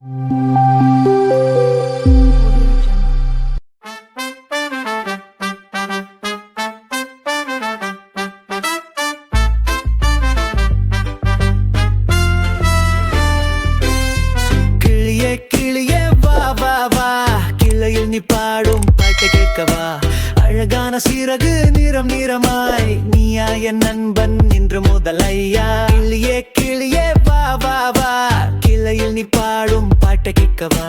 கிளியே கிளியே வா வா வா, கிளையில் நீ பாடும் பாட்டை கேட்கவா. அழகான சிறகு நிறம் நிறமாய், நீயா என் நண்பன் இன்று முதல் ஐயா. கிளியே கிளியே வா வா வா, கிளையில் நீ பாடும் பாட்டை கேட்கவா.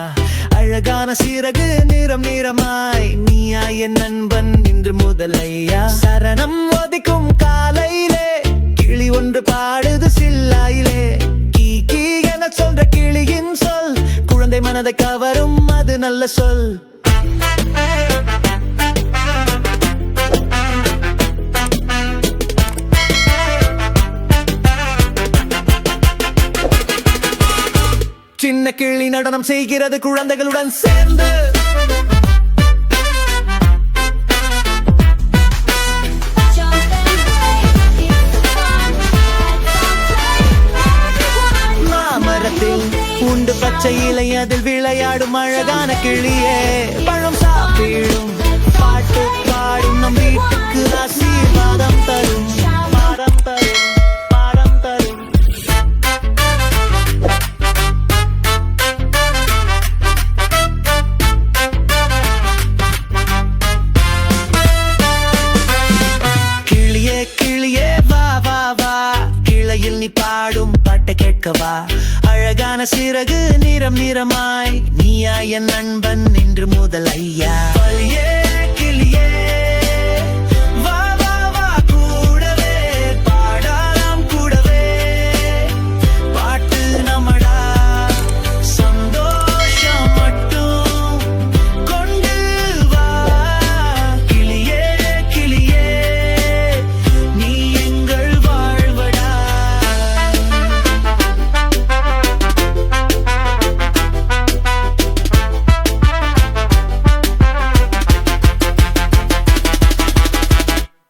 அழகான சிறகு நிறம் நிறமாய், நீயா என் நண்பன் இன்று முதல் ஐயா. சரணம் ஒதிக்கும் காலையிலே கிளி ஒன்று பாடுது சில்லாயிலே. கீ கீ என சொல்ற கிளியின் சொல் குழந்தை மனதை கவரும், அது நல்ல சொல். சின்ன கிளி நடனம் செய்கிறது குழந்தைகளுடன் சேர்ந்து. மாமரத்தில் உண்டு பச்சை இலை, அதில் விளையாடும் அழகான கிளியே. பழம் சாப்பிடும் பாட்டு பாடும், நம் வீட்டுக்கு ஆசீர்வாதம் தரும், பாடம் தரும், பாடம் தரும். கிளியே கிளியே வா வா வா, கிளையில் நீ பாடும் பாட்டை கேட்கவா. அழகான சிறகு நிறம் நிறமாய், நீயா என் நண்பன் இன்று முதல் ஐயா. கிளியே கிளியே வா வா வா, கூடவே பாடலாம் கூடவே. பாட்டு நம்மடா, சந்தோஷம் மட்டும் கொண்டு வா. கிளியே கிளியே நீ எங்கள் வாழ்வடா.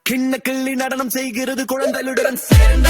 கிண்ண கிள்ளி நடனம் செய்கிறது குழந்தைகளுடன் சேர்ந்த.